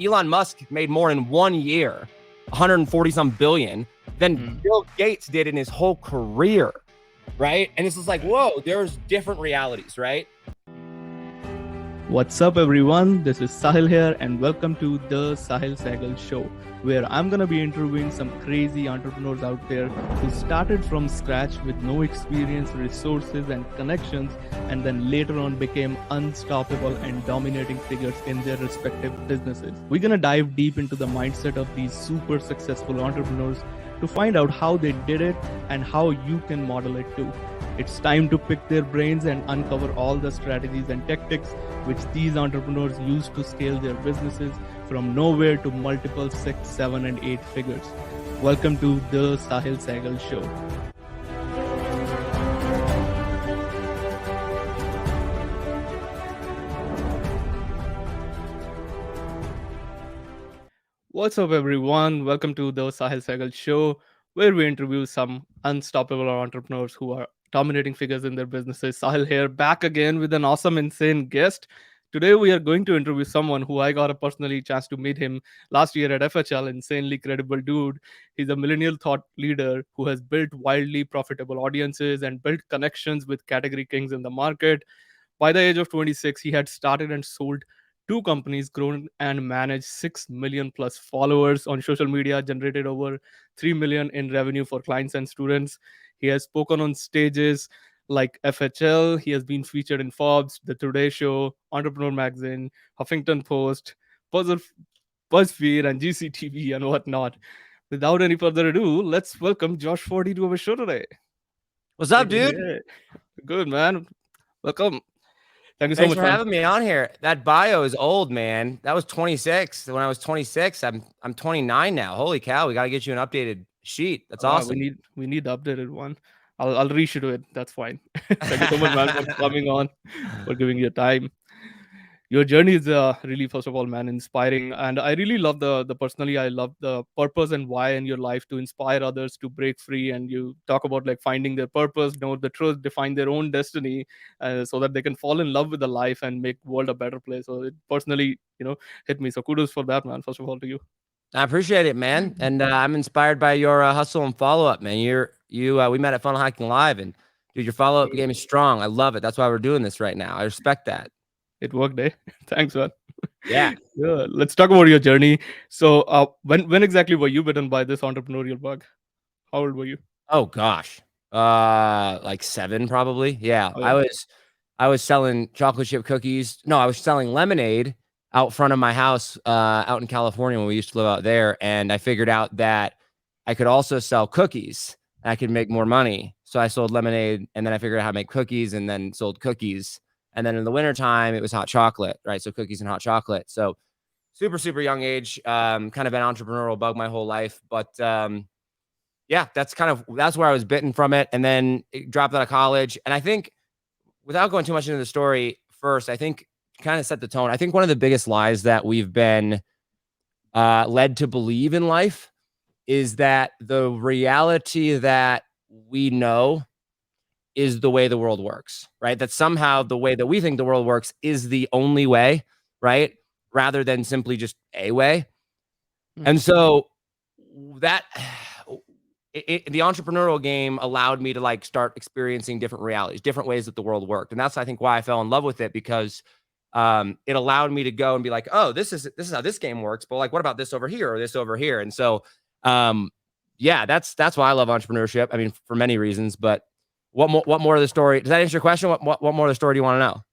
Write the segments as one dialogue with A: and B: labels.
A: Elon Musk made more in 1 year, 140 some billion, than Bill Gates did in his whole career, right? And it's just like, whoa, there's different realities, right?
B: What's up, everyone? This is Sahil here, and welcome to the Sehgal Show, where I'm gonna be interviewing some crazy entrepreneurs out there who started from scratch with no experience, resources, and connections, and then later on became unstoppable and dominating figures in their respective businesses. We're gonna dive deep into the mindset of these super successful entrepreneurs to find out how they did it and how you can model it too. It's time to pick their brains and uncover all the strategies and tactics which these entrepreneurs use to scale their businesses from nowhere to multiple 6, 7, and 8 figures. Welcome to the Sehgal Show. What's up, everyone? Welcome to the Sehgal Show, where we interview some unstoppable entrepreneurs who are dominating figures in their businesses. Sahil here, back again with an awesome, insane guest. Today, we are going to interview someone who I got a personally chance to meet him last year at FHL. Insanely credible dude. He's a millennial thought leader who has built wildly profitable audiences and built connections with category kings in the market. By the age of 26, he had started and sold 2 companies, grown and managed 6 million plus followers on social media, generated over 3 million in revenue for clients and students. He has spoken on stages like FHL. He has been featured in Forbes, The Today Show, Entrepreneur Magazine, Huffington Post, BuzzFeed, and GCTV, and whatnot. Without any further ado, let's welcome Josh Forti to our show today.
A: What's up, dude?
B: Yeah. Good, man. Welcome. Thank you so
A: Thanks
B: much
A: for having me on here. That bio is old, man. That was 26. When I was 26, I'm 29 now. Holy cow, we got to get you an updated sheet. That's awesome.
B: We need the updated one. I'll reissue it. That's fine. Thank you so much, man, for coming on, for giving your time. Your journey is really, first of all, man, inspiring, and I really love the personally. I love the purpose and why in your life to inspire others to break free. And you talk about like finding their purpose, know the truth, define their own destiny, so that they can fall in love with the life and make world a better place. So it personally, hit me. So kudos for that, man. First of all, to you.
A: I appreciate it, man. And I'm inspired by your hustle and follow up, man. We met at Funnel Hacking Live, and dude, your follow up game is strong. I love it. That's why we're doing this right now. I respect that.
B: It worked, eh? Thanks, man.
A: Yeah.
B: Yeah. Let's talk about your journey. So, when exactly were you bitten by this entrepreneurial bug? How old were you?
A: Oh gosh, like 7 probably. Yeah,
B: Oh, yeah.
A: I was selling chocolate chip cookies. No, I was selling lemonade out front of my house, out in California when we used to live out there. And I figured out that I could also sell cookies. And I could make more money. So I sold lemonade, and then I figured out how to make cookies, and then sold cookies. And then in the wintertime, it was hot chocolate, right? So cookies and hot chocolate. So super, super young age, kind of an entrepreneurial bug my whole life. But yeah, that's where I was bitten from it. And then it dropped out of college. And I think, without going too much into the story first, I think kind of set the tone. I think one of the biggest lies that we've been led to believe in life is that the reality that we know is the way the world works, right? That somehow the way that we think the world works is the only way, right? Rather than simply just a way. And so that the entrepreneurial game allowed me to like start experiencing different realities, different ways that the world worked. And that's, I think, why I fell in love with it, because it allowed me to go and be like, oh, this is how this game works. But like, what about this over here or this over here? And so, yeah, that's why I love entrepreneurship. I mean, for many reasons, but what more of the story? Does that answer your question? What more of the story do you want to know?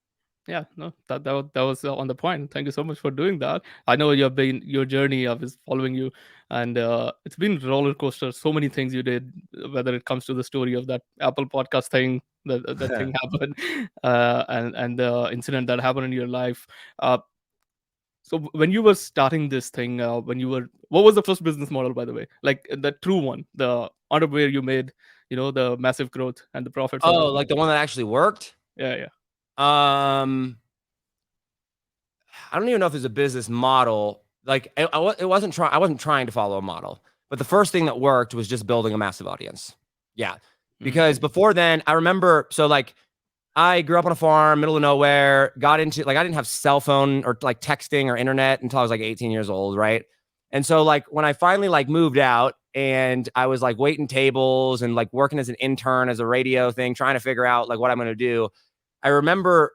B: Yeah, no, that was on the point. Thank you so much for doing that. I know your journey of is following you, and it's been roller coaster. So many things you did, whether it comes to the story of that Apple podcast thing, that thing happened, and the incident that happened in your life. So when you were starting this thing, what was the first business model, by the way? Like the true one, the where you made, the massive growth and the profits.
A: Oh, like the one that actually worked?
B: Yeah.
A: I don't even know if it's a business model. Like I wasn't trying to follow a model, but the first thing that worked was just building a massive audience. Yeah. Because before then, I remember, so like I grew up on a farm, middle of nowhere, got into like, I didn't have cell phone or like texting or internet until I was like 18 years old. Right. And so like when I finally like moved out and I was like waiting tables and like working as an intern as a radio thing, trying to figure out like what I'm going to do. I remember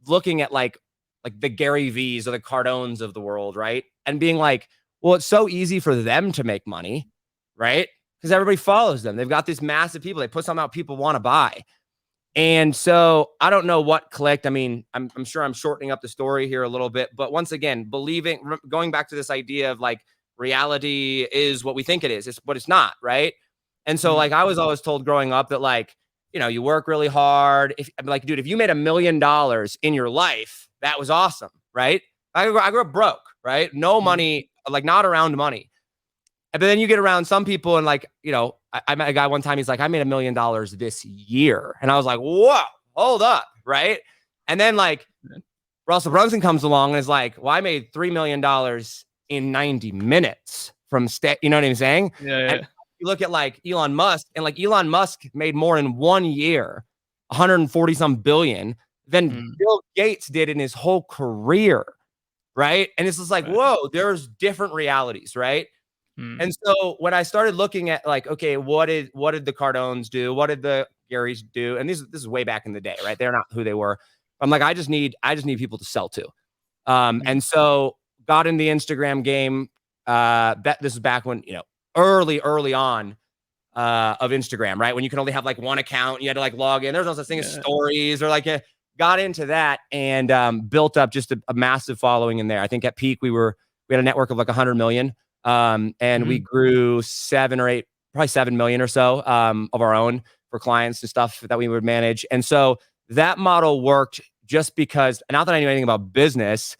A: looking at like the Gary V's or the Cardones of the world. Right. And being like, well, it's so easy for them to make money. Right. Because everybody follows them. They've got this massive people. They put something out people want to buy. And so I don't know what clicked. I mean, I'm sure I'm shortening up the story here a little bit, but once again, going back to this idea of like reality is what we think it is, but it's not, right? And so like I was always told growing up that like, you work really hard. If like, dude, if you made $1 million in your life, that was awesome, right? I grew up broke, right? No money, like not around money. But then you get around some people and like, I met a guy one time, he's like, I made $1 million this year. And I was like, whoa, hold up. Right. And then like Russell Brunson comes along and is like, well, I made $3 million in 90 minutes from you know what I'm saying?
B: Yeah.
A: And you look at like Elon Musk and like Elon Musk made more in 1 year, 140 some billion than Bill Gates did in his whole career. Right. And it's just like, whoa, there's different realities. Right. And so when I started looking at like, okay, what did the Cardones do? What did the Garys do? And this is way back in the day, right? They're not who they were. I'm like, I just need people to sell to. And so got in the Instagram game. This is back when, early on of Instagram, right? When you can only have like one account, you had to like log in. There's no such thing as stories or like got into that and built up just a massive following in there. I think at peak we had a network of like 100 million. And we grew 7 million or so of our own for clients and stuff that we would manage. And so that model worked just because, not that I knew anything about business,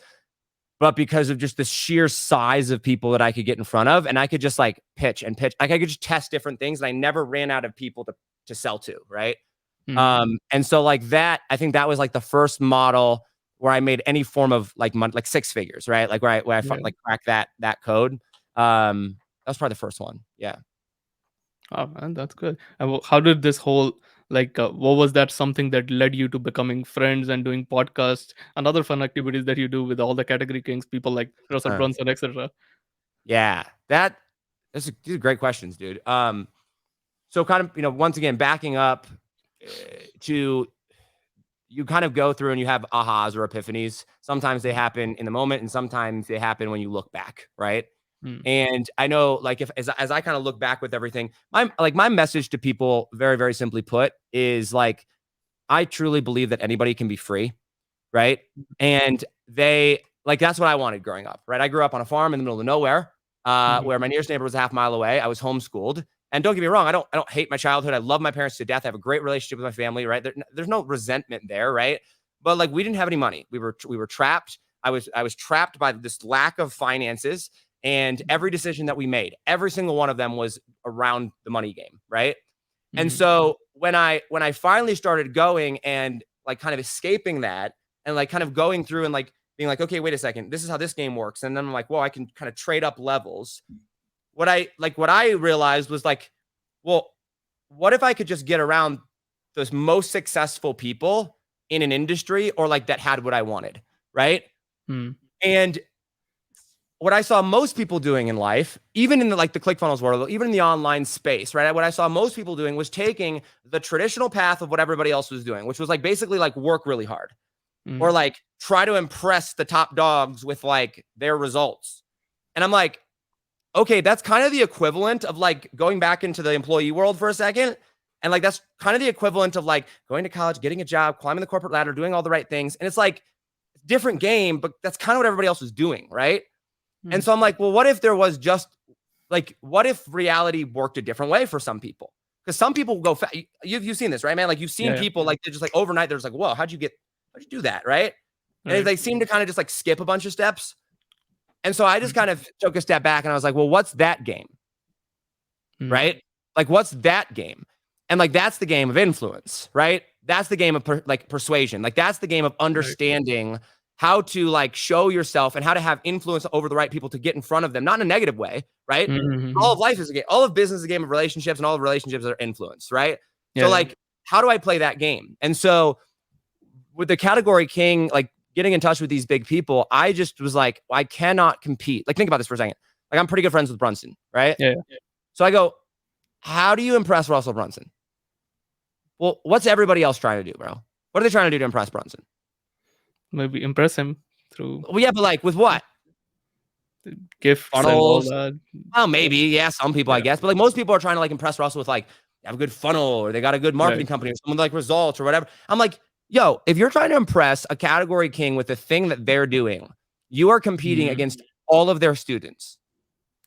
A: but because of just the sheer size of people that I could get in front of. And I could just like pitch. Like I could just test different things. And I never ran out of people to sell to. Right. And so like that, I think that was like the first model where I made any form of like money, like 6 figures, right? Like where I like cracked that code. That was probably the first one. Yeah.
B: Oh man, that's good. And how did this whole what was that something that led you to becoming friends and doing podcasts and other fun activities that you do with all the category kings, people like Russell Brunson, etc.?
A: Yeah, these are great questions, dude. So kind of, once again, backing up to you kind of go through and you have ahas or epiphanies. Sometimes they happen in the moment and sometimes they happen when you look back, right? And I know like as I kind of look back with everything, my message to people, very, very simply put, is like, I truly believe that anybody can be free. Right. And that's what I wanted growing up. Right. I grew up on a farm in the middle of nowhere, where my nearest neighbor was a half mile away. I was homeschooled. And don't get me wrong, I don't hate my childhood. I love my parents to death. I have a great relationship with my family, right? There's no resentment there, right? But like we didn't have any money. We were trapped. I was trapped by this lack of finances, and every decision that we made, every single one of them was around the money game, right? And so when I finally started going and like kind of escaping that and like kind of going through and like being like, okay, wait a second, this is how this game works. And then I'm like, well, I can kind of trade up levels. What I realized was like, well, what if I could just get around those most successful people in an industry or like that had what I wanted, right? And what I saw most people doing in life, even in the ClickFunnels world, even in the online space, right? What I saw most people doing was taking the traditional path of what everybody else was doing, which was like basically like work really hard or like try to impress the top dogs with like their results. And I'm like, okay, that's kind of the equivalent of like going back into the employee world for a second. And like, that's kind of the equivalent of like going to college, getting a job, climbing the corporate ladder, doing all the right things. And it's like different game, but that's kind of what everybody else was doing. Right. And so I'm like, well, what if there was just like, what if reality worked a different way for some people? Because some people go, you've seen this, right, man? Like you've seen people like they're just like overnight, they're just like, whoa, how'd you do that? Right. And they seem to kind of just like skip a bunch of steps. And so I just kind of took a step back and I was like, well, what's that game? Right? Like, what's that game? And like, that's the game of influence, right? That's the game of persuasion. Like, that's the game of understanding how to like show yourself and how to have influence over the right people to get in front of them, not in a negative way, right? All of life is a game. All of business is a game of relationships, and all of relationships are influence, right? So like, how do I play that game? And so with the category king, like getting in touch with these big people, I just was like, I cannot compete. Like, think about this for a second. Like, I'm pretty good friends with Brunson, right?
B: Yeah.
A: So I go, how do you impress Russell Brunson? Well, what's everybody else trying to do, bro? What are they trying to do to impress Brunson?
B: Maybe impress him through
A: Well, yeah, but like with what?
B: gifts
A: Funnels.
B: and all that.
A: Well, maybe, yeah, some people, I guess. But like most people are trying to like impress Russell with like, they have a good funnel or they got a good marketing company or someone like results or whatever. I'm like, yo, if you're trying to impress a category king with the thing that they're doing, you are competing against all of their students.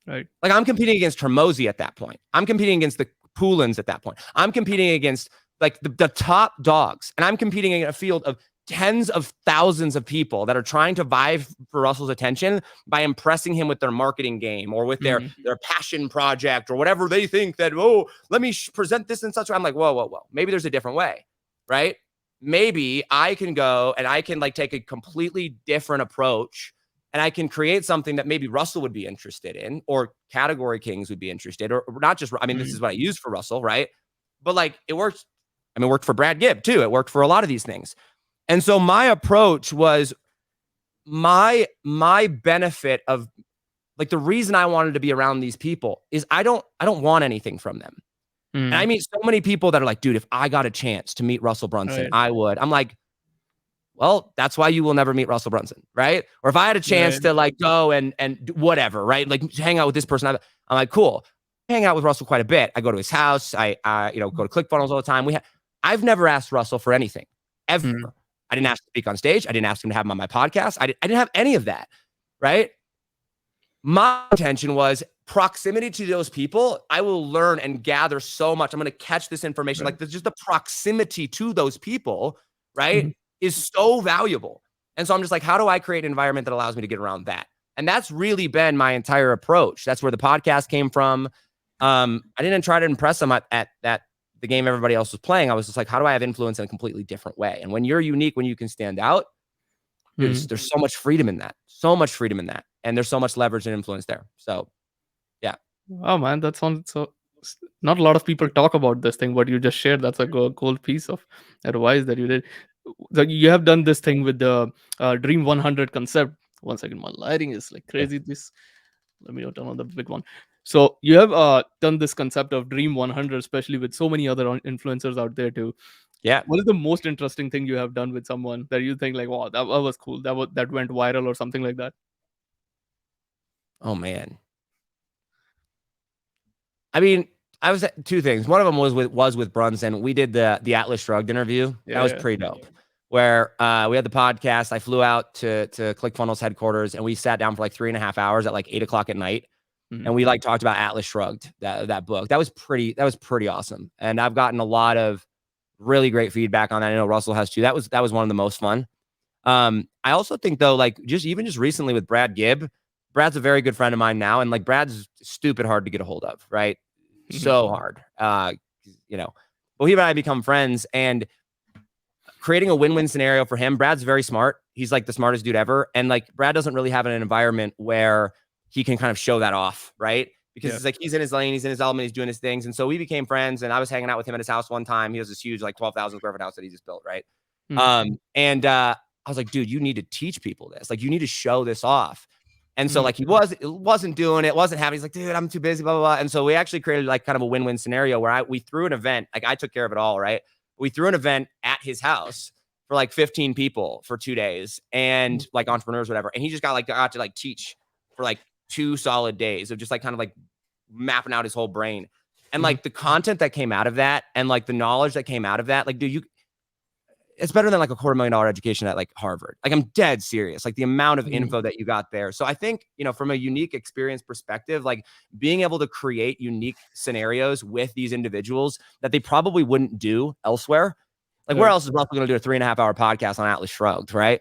B: Right.
A: Like I'm competing against Hermosi at that point. I'm competing against the Poulins at that point. I'm competing against like the top dogs. And I'm competing in a field of tens of thousands of people that are trying to vie for Russell's attention by impressing him with their marketing game or with their passion project or whatever they think that, oh, let me present this in such a way. I'm like, whoa. Maybe there's a different way, right? Maybe I can go and I can like take a completely different approach and I can create something that maybe Russell would be interested in or category kings would be interested or not just, I mean, this is what I use for Russell, right? But like it works. I mean, it worked for Brad Gibb too. It worked for a lot of these things. And so my approach was my benefit of like the reason I wanted to be around these people is I don't want anything from them. And I meet so many people that are like, dude, if I got a chance to meet Russell Brunson, I would. I'm like, well, that's why you will never meet Russell Brunson, right? Or if I had a chance to like go and whatever, right? Like hang out with this person, I'm like, cool. I hang out with Russell quite a bit. I go to his house. I go to ClickFunnels all the time. I've never asked Russell for anything ever. I didn't ask to speak on stage. I didn't ask him to have him on my podcast. I didn't have any of that, right? My intention was proximity to those people. I will learn and gather so much. I'm going to catch this information. Like just the proximity to those people, right, is so valuable. And so I'm just like, how do I create an environment that allows me to get around that? And that's really been my entire approach. That's where the podcast came from. I didn't try to impress them at the game everybody else was playing. I was just like, how do I have influence in a completely different way? And when you're unique, when you can stand out, dude, there's so much freedom in that. And there's so much leverage and influence there. So, yeah.
B: Oh, man, that sounds so... Not a lot of people talk about this thing, but you just shared. That's a gold piece of advice that you did. Like you have done this thing with the Dream 100 concept. One second, my lighting is like crazy. Let me turn on the big one. So you have done this concept of Dream 100, especially with so many other influencers out there too.
A: Yeah.
B: What is the most interesting thing you have done with someone that you think like, wow, that was cool, that went viral or something like that?
A: Oh man. I mean, I was at two things. One of them was with Brunson. We did the Atlas Shrugged interview. That was pretty dope. Where we had the podcast. I flew out to ClickFunnels headquarters and we sat down for like 3.5 hours at like 8:00 at night. And we like talked about Atlas Shrugged, that book. That was pretty awesome. And I've gotten a lot of really great feedback on that. I know Russell has too. That was one of the most fun. I also think though, like just recently with Brad Gibb, Brad's a very good friend of mine now. And like Brad's stupid hard to get a hold of, right? So hard. But he and I become friends and creating a win-win scenario for him. Brad's very smart. He's like the smartest dude ever. And like Brad doesn't really have an environment where he can kind of show that off, right? Because it's like he's in his lane, he's in his element, he's doing his things. And so we became friends and I was hanging out with him at his house one time. He has this huge like 12,000 square foot house that he just built, right? I was like, dude, you need to teach people this. Like you need to show this off. And so like he wasn't doing it, wasn't having, he's like, dude, I'm too busy, blah, blah, blah. And so we actually created like kind of a win-win scenario where we threw an event, like I took care of it all, right? We threw an event at his house for like 15 people for 2 days and like entrepreneurs, whatever. And he just got to like teach for like 2 solid days of just like kind of like mapping out his whole brain. And like the content that came out of that and like the knowledge that came out of that, like, dude, it's better than like a $250,000 education at like Harvard. Like I'm dead serious. Like the amount of info that you got there. So I think, from a unique experience perspective, like being able to create unique scenarios with these individuals that they probably wouldn't do elsewhere. Like where else is Russell going to do a 3.5 hour podcast on Atlas Shrugged, right?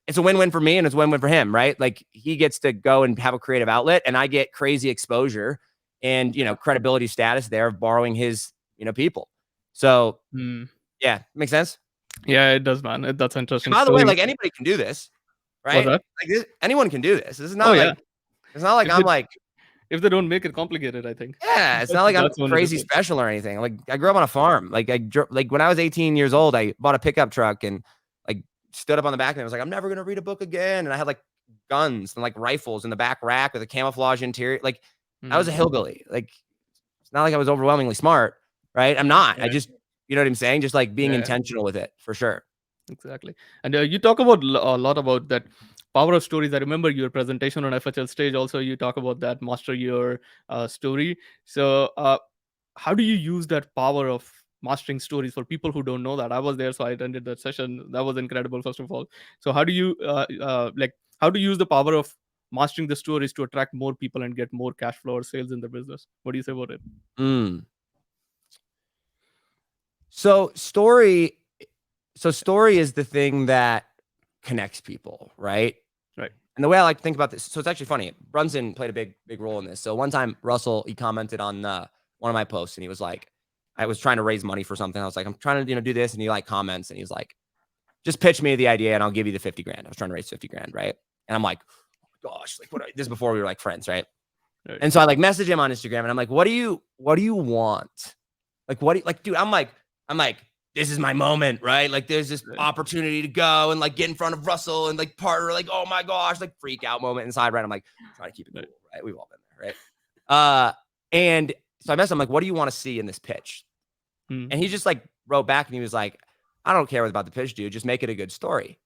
A: It's a win-win for me and it's a win-win for him, right? Like he gets to go and have a creative outlet and I get crazy exposure and, credibility status there of borrowing his, people. So yeah, makes sense.
B: Yeah, it does, man. That's interesting.
A: And by the way, like anybody can do this, right?
B: What's that?
A: Like anyone can do this. This is not it's not like I'm like
B: if they don't make it complicated, I think.
A: Yeah, it's not like I'm
B: That's one of the
A: crazy
B: things.
A: special or anything. Like I grew up on a farm. Like like when I was 18 years old, I bought a pickup truck and like stood up on the back and I was like, I'm never gonna read a book again. And I had like guns and like rifles in the back rack with a camouflage interior. Like I was a hillbilly. Like it's not like I was overwhelmingly smart, right? I'm not. I
B: Right.
A: just, you know what I'm saying? Just like being
B: Yeah.
A: intentional with it for sure.
B: Exactly. And you talk about a lot about that power of stories. I remember your presentation on FHL stage. Also, you talk about that master your story. So, how do you use that power of mastering stories for people who don't know that? I was there, so I attended that session. That was incredible, first of all. So, how do you like? How do you use the power of mastering the stories to attract more people and get more cash flow or sales in the business? What do you say about it?
A: Mm. So story is the thing that connects people, right?
B: Right.
A: And the way I like to think about this, so it's actually funny. Brunson played a big role in this. So one time, Russell, he commented on one of my posts, and he was like, I was trying to raise money for something. I was like, I'm trying to do this, and he like comments, and he's like, just pitch me the idea, and I'll give you the 50 grand. I was trying to raise 50 grand, right? And I'm like, oh gosh, like this is before we were like friends, right?
B: Right.
A: And so I like message him on Instagram, and I'm like, what do you want? Like what do you, like, dude? I'm like, this is my moment, right? Like there's this
B: Right.
A: opportunity to go and like get in front of Russell and like partner, like, oh my gosh, like freak out moment inside, right? I'm like, trying to keep it cool, right? We've all been there, right? And so I messaged him like, what do you want to see in this pitch?
B: Mm.
A: And he just like wrote back and he was like, I don't care about the pitch, dude. Just make it a good story.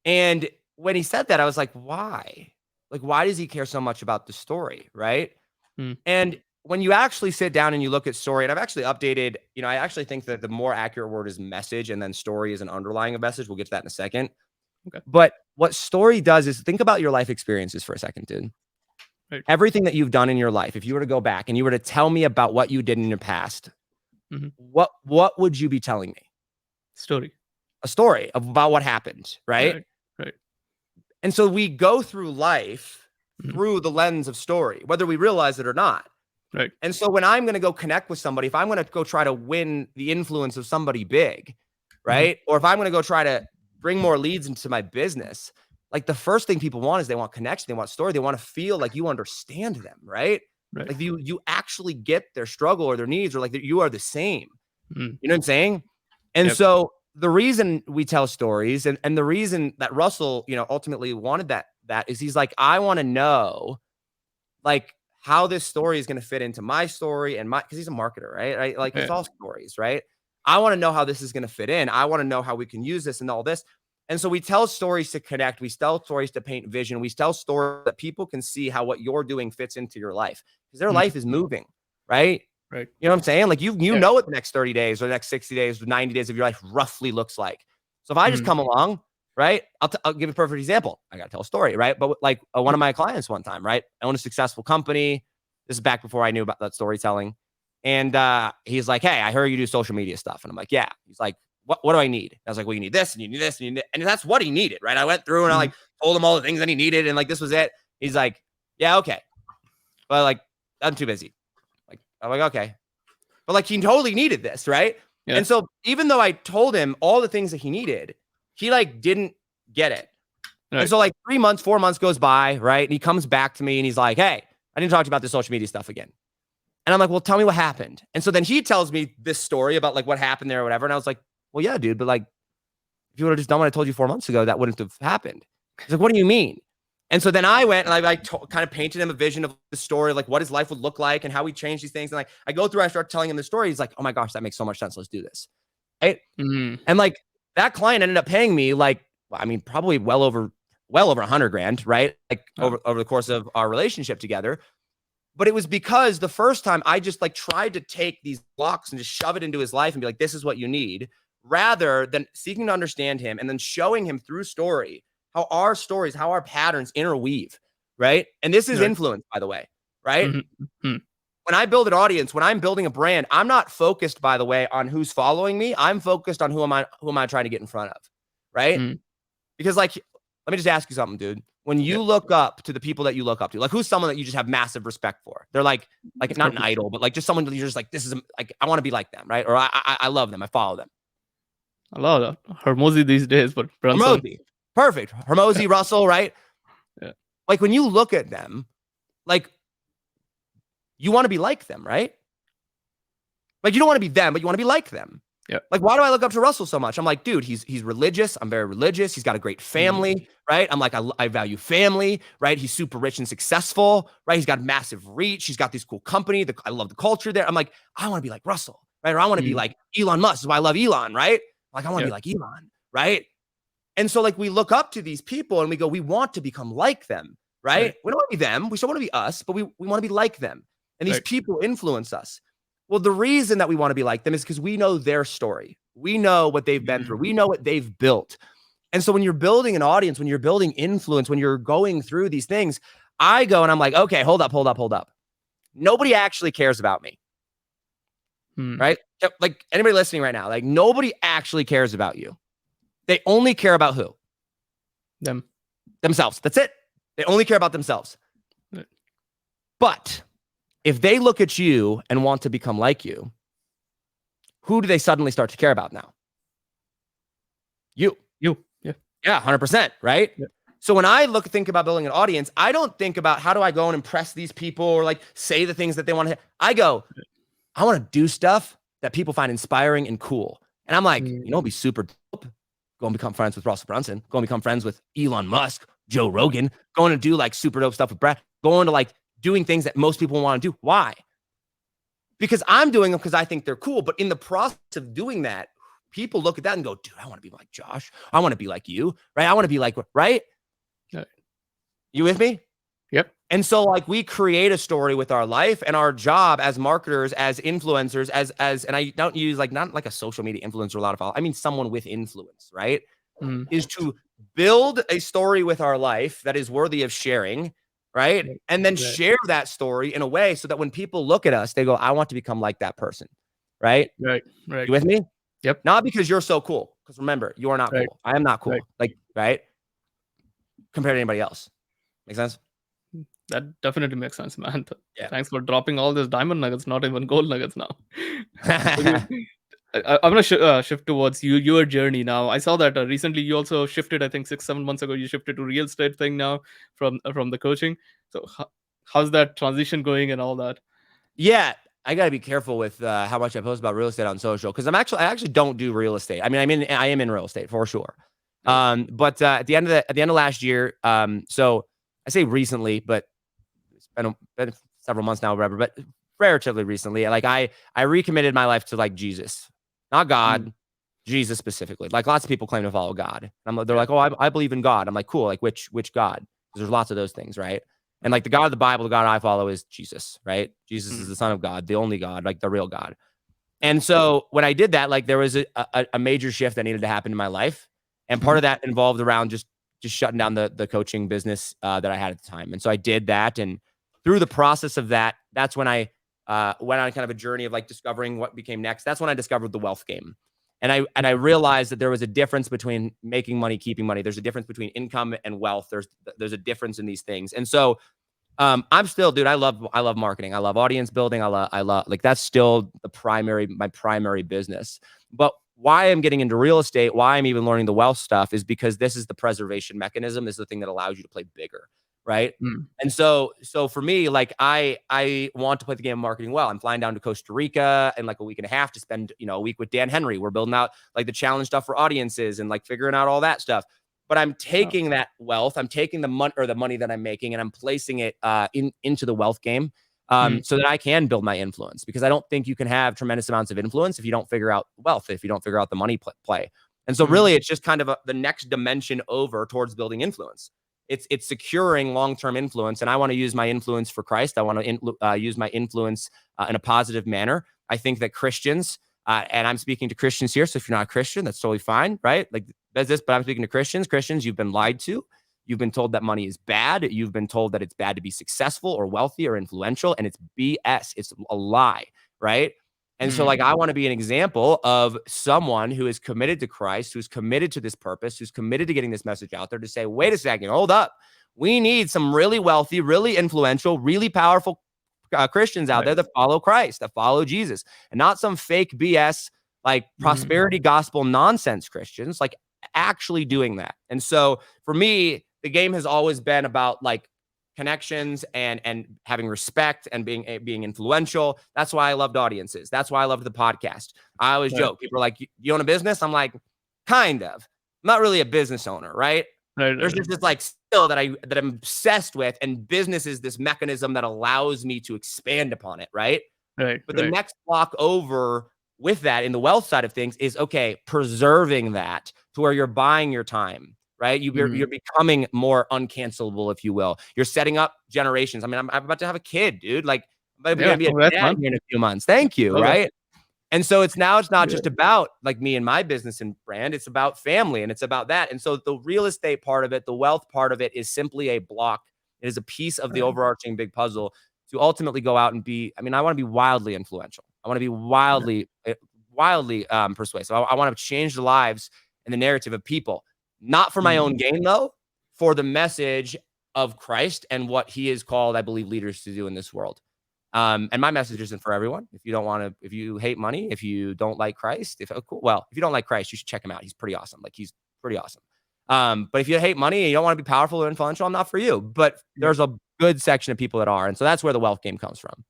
A: And when he said that, I was like, why? Like, why does he care so much about the story, right?
B: Mm.
A: And when you actually sit down and you look at story, and I've actually updated, I actually think that the more accurate word is message, and then story is an underlying of message. We'll get to that in a second.
B: Okay.
A: But what story does is think about your life experiences for a second, dude.
B: Right.
A: Everything that you've done in your life, if you were to go back and you were to tell me about what you did in your past, what would you be telling me?
B: Story.
A: A story about what happened, right?
B: Right.
A: And so we go through life through the lens of story, whether we realize it or not.
B: Right.
A: And so when I'm going to go connect with somebody, if I'm going to go try to win the influence of somebody big, right? Or if I'm going to go try to bring more leads into my business, like the first thing people want is they want connection, they want story, they want to feel like you understand them, right?
B: Right.
A: Like you actually get their struggle or their needs, or like you are the same.
B: Mm.
A: You know what I'm saying? And so the reason we tell stories, and the reason that Russell, ultimately wanted that is he's like, I want to know, like, how this story is going to fit into my story and because he's a marketer, right? Like it's all stories, right? I want to know how this is going to fit in. I want to know how we can use this and all this. And so we tell stories to connect. We tell stories to paint vision. We tell stories that people can see how what you're doing fits into your life, because their life is moving, right?
B: Right.
A: You know what I'm saying? Like you know what the next 30 days or the next 60 days or 90 days of your life roughly looks like. So if I just come along, right? I'll give a perfect example. I got to tell a story, right? But like one of my clients one time, right? I own a successful company. This is back before I knew about that storytelling. And he's like, hey, I heard you do social media stuff. And I'm like, yeah. He's like, what do I need? I was like, well, you need this and you need this. And that's what he needed, right? I went through and I like told him all the things that he needed. And like, this was it. He's like, yeah, okay. But like, I'm too busy. Like, I'm like, okay. But like, he totally needed this, right? Yeah. And so even though I told him all the things that he needed, he like didn't get it. Right. And so like 3 months, 4 months goes by, right? And he comes back to me and he's like, hey, I didn't talk to you about the social media stuff again. And I'm like, well, tell me what happened. And so then he tells me this story about like what happened there or whatever. And I was like, well, yeah, dude, but like, if you would have just done what I told you 4 months ago, that wouldn't have happened. He's like, what do you mean? And so then I went and I kind of painted him a vision of the story, like what his life would look like and how we change these things. And like, I go through, I start telling him the story. He's like, oh my gosh, that makes so much sense. Let's do this. Right. And like that client ended up paying me like, I mean, probably well over 100 grand, right? Like over the course of our relationship together. But it was because the first time I just like tried to take these blocks and just shove it into his life and be like, this is what you need, rather than seeking to understand him and then showing him through story how our stories, how our patterns interweave, right? And this is influence, by the way, right? When I build an audience, when I'm building a brand, I'm not focused, by the way, on who's following me. I'm focused on who am I trying to get in front of, right? Because like, let me just ask you something, dude. When you look up to the people that you look up to, like who's someone that you just have massive respect for? They're like not an idol, but like just someone that you're just like, this is like, I want to be like them, right? Or I love them. I follow them.
B: I love that. Hermosi these days, but Brunson.
A: Hermosi. Perfect. Hermosi, Russell, right?
B: Yeah.
A: Like when you look at them, like you want to be like them, right? Like, you don't want to be them, but you want to be like them.
B: Yeah.
A: Like, why do I look up to Russell so much? I'm like, dude, he's religious. I'm very religious. He's got a great family, right? I'm like, I value family, right? He's super rich and successful, right? He's got massive reach. He's got this cool company. I love the culture there. I'm like, I want to be like Russell, right? Or I want to be like Elon Musk. This is why I love Elon, right? Like, I want to be like Elon, right? And so, like, we look up to these people and we go, we want to become like them, right? We don't want to be them. We still want to be us, but we want to be like them. And these people influence us. Well, the reason that we want to be like them is because we know their story. We know what they've been through. We know what they've built. And so when you're building an audience, when you're building influence, when you're going through these things, I go and I'm like, okay, hold up. Nobody actually cares about me, right? Like, anybody listening right now, like, nobody actually cares about you. They only care about who? Themselves. That's it. They only care about themselves. But if they look at you and want to become like you, who do they suddenly start to care about now? You. Yeah, 100%, right? Yeah. So when I think about building an audience, I don't think about how do I go and impress these people or like say the things that they want to hear. I go, I want to do stuff that people find inspiring and cool. And I'm like, you know, be super dope. Go and become friends with Russell Brunson. Go and become friends with Elon Musk, Joe Rogan. Going to do like super dope stuff with Brett. Going to like doing things that most people want to do. Why? Because I'm doing them because I think they're cool. But in the process of doing that, people look at that and go, dude, I want to be like Josh. I want to be like you, right? I want to be like, right? You with me?
B: Yep.
A: And so like we create a story with our life, and our job as marketers, as influencers, as and I don't use like, not like a social media influencer, a lot of followers. I mean, someone with influence, right? Is to build a story with our life that is worthy of sharing, right? And then share that story in a way so that when people look at us, they go, I want to become like that person, right?
B: Right.
A: You with me?
B: Yep.
A: Not because you're so cool, because remember, you are not cool. I am not cool. Like, right? Compared to anybody else. Make sense?
B: That definitely makes sense, man.
A: Yeah.
B: Thanks for dropping all these diamond nuggets, not even gold nuggets now. I'm going to shift towards your journey now. I saw that recently you also shifted, I think 6-7 months ago, you shifted to real estate thing now from the coaching. So how's that transition going and all that?
A: Yeah, I got to be careful with how much I post about real estate on social, because I actually don't do real estate. I mean, I am in real estate for sure. But at the end of last year, so I say recently, but it's been several months now, whatever, but relatively recently, like I recommitted my life to like Jesus, not God, Jesus specifically. Like lots of people claim to follow God. They're like, oh, I believe in God. I'm like, cool. Like which God? Because there's lots of those things, right? And like the God of the Bible, the God I follow is Jesus, right? Jesus is the Son of God, the only God, like the real God. And so when I did that, like there was a major shift that needed to happen in my life. And part of that involved around just shutting down the coaching business that I had at the time. And so I did that. And through the process of that, that's when I went on kind of a journey of like discovering what became next. That's when I discovered the wealth game. And I realized that there was a difference between making money, keeping money. There's a difference between income and wealth. There's a difference in these things. And so I'm still, dude, I love marketing. I love audience building. I love like, that's still my primary business. But why I'm getting into real estate, why I'm even learning the wealth stuff, is because this is the preservation mechanism. This is the thing that allows you to play bigger. Right. And so for me, like I want to play the game of marketing well. I'm flying down to Costa Rica in like a week and a half to spend, a week with Dan Henry. We're building out like the challenge stuff for audiences and like figuring out all that stuff. But I'm taking that wealth, I'm taking the money that I'm making, and I'm placing it into the wealth game so that I can build my influence, because I don't think you can have tremendous amounts of influence if you don't figure out wealth, if you don't figure out the money play. And so really it's just kind of the next dimension over towards building influence. It's securing long-term influence. And I want to use my influence for Christ. I want to use my influence in a positive manner. I think that Christians, and I'm speaking to Christians here, so if you're not a Christian, that's totally fine, right? Like that's this, but I'm speaking to Christians. Christians, you've been lied to. You've been told that money is bad. You've been told that it's bad to be successful or wealthy or influential, and it's BS. It's a lie, right? And so like, I want to be an example of someone who is committed to Christ, who's committed to this purpose, who's committed to getting this message out there, to say, wait a second, hold up. We need some really wealthy, really influential, really powerful Christians out there that follow Christ, that follow Jesus, and not some fake BS, like prosperity gospel nonsense Christians, like actually doing that. And so for me, the game has always been about like connections and having respect and being influential. That's why I loved audiences. That's why I loved the podcast. I always joke. People are like, you own a business? I'm like, kind of. I'm not really a business owner, right? There's just this like skill that I'm obsessed with, and business is this mechanism that allows me to expand upon it, right? But the next block over with that in the wealth side of things is, okay, preserving that to where you're buying your time, right? You're becoming more uncancelable, if you will. You're setting up generations. I mean, I'm about to have a kid, dude. Like, I'm going to be a dad here in a few months. Thank you, right? And so it's not just about like me and my business and brand. It's about family, and it's about that. And so the real estate part of it, the wealth part of it, is simply a block. It is a piece of the overarching big puzzle to ultimately go out and be. I mean, I want to be wildly influential. I want to be wildly persuasive. I want to change the lives and the narrative of people, not for my own gain, though, for the message of Christ and what he has called, I believe, leaders to do in this world. And my message isn't for everyone. If you don't want to, if you hate money, if you don't like Christ, if you don't like Christ, you should check him out. He's pretty awesome. Like, he's pretty awesome. But if you hate money and you don't want to be powerful or influential, I'm not for you. But there's a good section of people that are. And so that's where the wealth game comes from.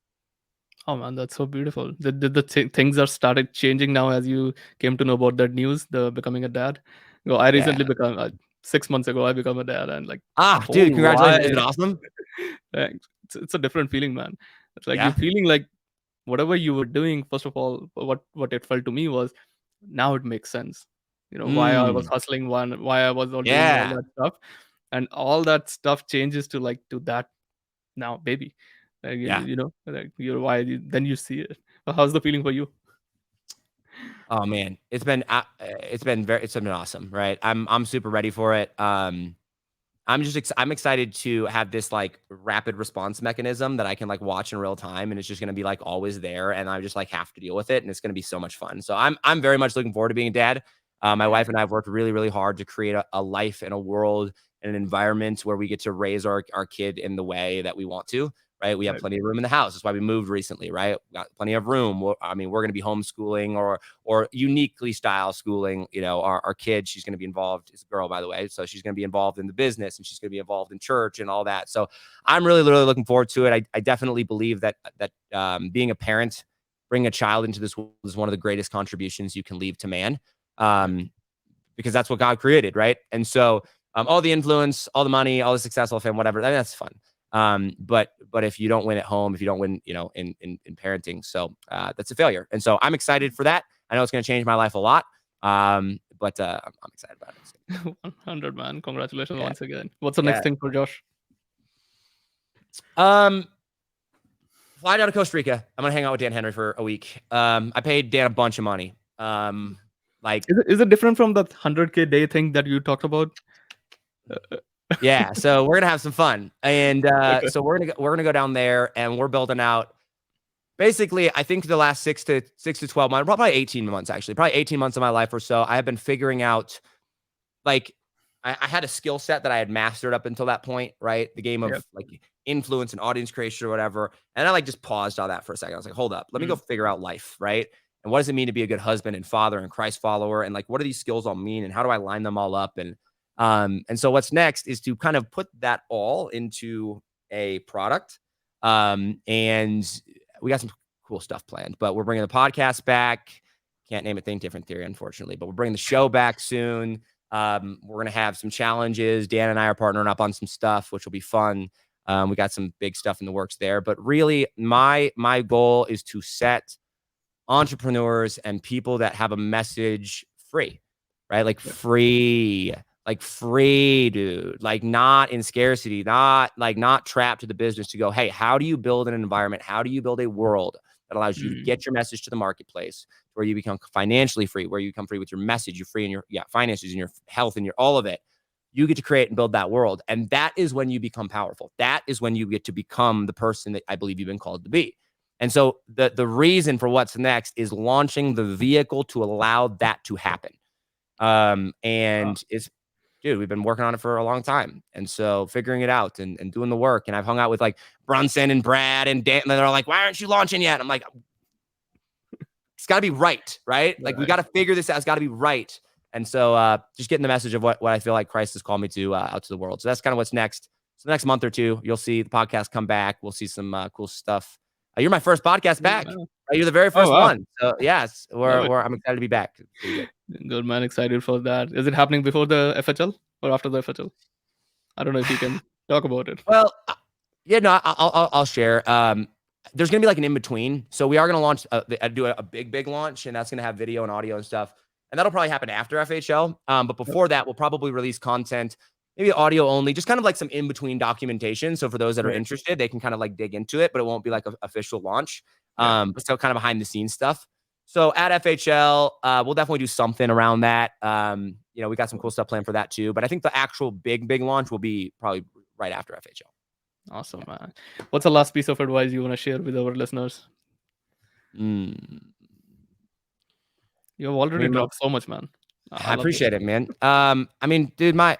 B: Oh man, that's so beautiful. Things are started changing now as you came to know about that news, the becoming a dad. I recently become 6 months ago. I become a dad, and like,
A: dude, congratulations! Is it awesome?
B: It's a different feeling, man. It's like you're feeling like whatever you were doing. First of all, what it felt to me was, now it makes sense. Why I was hustling, why I was all doing all that stuff, and all that stuff changes to that now, baby. Like, like then you see it. How's the feeling for you?
A: Oh man, it's been awesome, right? I'm super ready for it. I'm excited to have this like rapid response mechanism that I can like watch in real time, and it's just going to be like always there, and I just like have to deal with it, and it's going to be so much fun. So I'm very much looking forward to being a dad. My wife and I have worked really, really hard to create a life and a world and an environment where we get to raise our kid in the way that we want to. Right. We have plenty of room in the house. That's why we moved recently. Right. We got plenty of room. We're going to be homeschooling or uniquely style schooling. Our kid, she's going to be involved. It's a girl, by the way. So she's going to be involved in the business, and she's going to be involved in church and all that. So I'm really, really looking forward to it. I definitely believe that being a parent, bringing a child into this world is one of the greatest contributions you can leave to man. Because that's what God created. Right. And so all the influence, all the money, all the success, all the fame, whatever, that's fun. But if you don't win at home, if you don't win, in parenting, so that's a failure. And so I'm excited for that. I know it's going to change my life a lot. But I'm excited about it.
B: 100, man. Congratulations once again. What's the next thing for Josh?
A: Fly down to Costa Rica. I'm going to hang out with Dan Henry for a week. I paid Dan a bunch of money.
B: Is it different from the 100K day thing that you talked about?
A: Yeah, so we're gonna have some fun, and so we're gonna go down there, and we're building out. Basically, I think the last 6 to 12 months, probably 18 months, actually, probably 18 months of my life or so, I have been figuring out, like, I had a skill set that I had mastered up until that point, right? The game of like influence and audience creation or whatever, and I like just paused on that for a second. I was like, hold up, let me go figure out life, right? And what does it mean to be a good husband and father and Christ follower, and like, what do these skills all mean, and how do I line them all up, and so what's next is to kind of put that all into a product. And we got some cool stuff planned, but we're bringing the podcast back. Can't name it Think Different Theory, unfortunately, but we're bringing the show back soon. We're going to have some challenges. Dan and I are partnering up on some stuff, which will be fun. We got some big stuff in the works there, but really my goal is to set entrepreneurs and people that have a message free, right? Like free, dude, like not in scarcity, not trapped to the business, to go, hey, how do you build an environment? How do you build a world that allows you to get your message to the marketplace, where you become financially free, where you become free with your message, you're free in your finances and your health and your all of it. You get to create and build that world. And that is when you become powerful. That is when you get to become the person that I believe you've been called to be. And so the reason for what's next is launching the vehicle to allow that to happen. It's, dude, we've been working on it for a long time. And so figuring it out and doing the work. And I've hung out with like Brunson and Brad and Dan, and they're like, why aren't you launching yet? I'm like, it's got to be right? Like, we got to figure this out. It's got to be right. And so just getting the message of what I feel like Christ has called me to out to the world. So that's kind of what's next. So the next month or two, you'll see the podcast come back. We'll see some cool stuff. You're my first podcast back.
B: Man.
A: You're the very
B: Oh
A: first
B: wow,
A: one. So yes,
B: love it.
A: I'm excited to be back. It's pretty good.
B: Good man, excited for that. Is it happening before the FHL or after the FHL? I don't know if you can talk about it.
A: Well, yeah, no, I'll share. There's gonna be like an in between. So we are gonna launch, do a big launch, and that's gonna have video and audio and stuff, and that'll probably happen after FHL. But before that, we'll probably release content, maybe audio only, just kind of like some in between documentation. So for those that are
B: Right.
A: interested, they can kind of like dig into it, but it won't be like an official launch.
B: Yeah.
A: But still kind of behind the scenes stuff. So at FHL, we'll definitely do something around that. We got some cool stuff planned for that too. But I think the actual big launch will be probably right after FHL.
B: Awesome, man. What's the last piece of advice you want to share with our listeners? You've already dropped so much, man.
A: I appreciate it, man. I mean, dude, my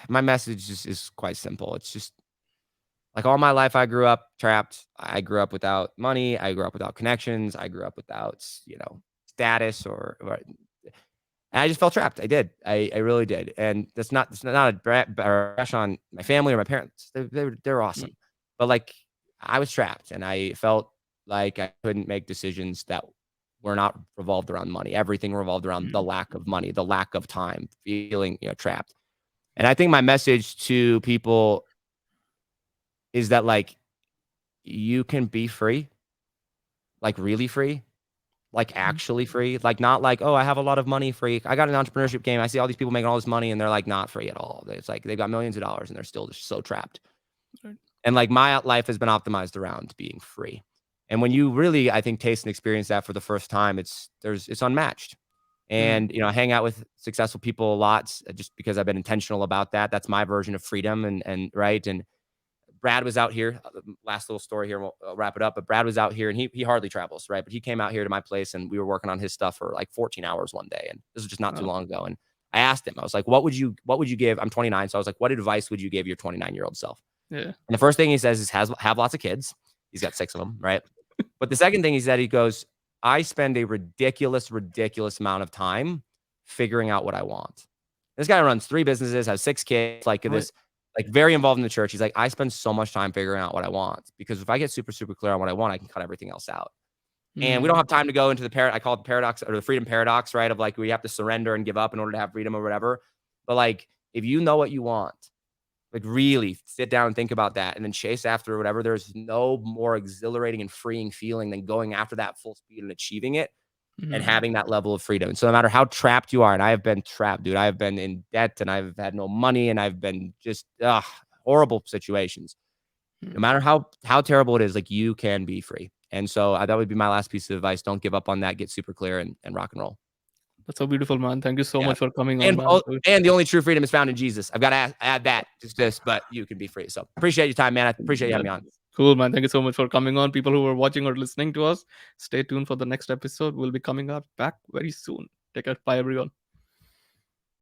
A: message is quite simple. It's just like all my life, I grew up trapped. I grew up without money. I grew up without connections. I grew up without, status or and I just felt trapped. I did. I really did. And it's not a bash on my family or my parents. They're awesome. But like I was trapped and I felt like I couldn't make decisions that were not revolved around money. Everything revolved around the lack of money, the lack of time, feeling, trapped. And I think my message to people is that like you can be free, like really free, like actually free, like not like, oh, I have a lot of money free. I got an entrepreneurship game. I see all these people making all this money and they're like not free at all. It's like they've got millions of dollars and they're still just so trapped.
B: Right.
A: And like my life has been optimized around being free. And when you really, I think, taste and experience that for the first time, it's unmatched. And I hang out with successful people a lot just because I've been intentional about that. That's my version of freedom and right. And Brad was out here. Last little story here, we'll wrap it up. But Brad was out here, and he hardly travels, right? But he came out here to my place, and we were working on his stuff for like 14 hours one day. And this was just not too long ago. And I asked him, I was like, "What would you give?" I'm 29, so I was like, "What advice would you give your 29-year-old self?"
B: Yeah.
A: And the first thing he says is, "Have lots of kids." He's got 6 of them, right? But the second thing he said, he goes, "I spend a ridiculous amount of time figuring out what I want." This guy runs 3 businesses, has 6 kids, like this. Like very involved in the church. He's like, I spend so much time figuring out what I want because if I get super clear on what I want, I can cut everything else out. And we don't have time to go into I call it the paradox or the freedom paradox, right? Of like, we have to surrender and give up in order to have freedom or whatever. But like, if you know what you want, like really sit down and think about that and then chase after whatever, there's no more exhilarating and freeing feeling than going after that full speed and achieving it. And having that level of freedom. And so no matter how trapped you are, and I have been trapped, dude, I have been in debt and I've had no money and I've been just horrible situations. No matter how terrible it is, like you can be free. And so that would be my last piece of advice. Don't give up on that. Get super clear and rock and roll.
B: That's so beautiful, man. Thank you so much for coming on, man.
A: And the only true freedom is found in Jesus. I've got to add that just this, but you can be free. So appreciate your time, man. I appreciate you having me on.
B: Cool, man. Thank you so much for coming on. People who are watching or listening to us, stay tuned for the next episode. We'll be coming out back very soon. Take care. Bye, everyone.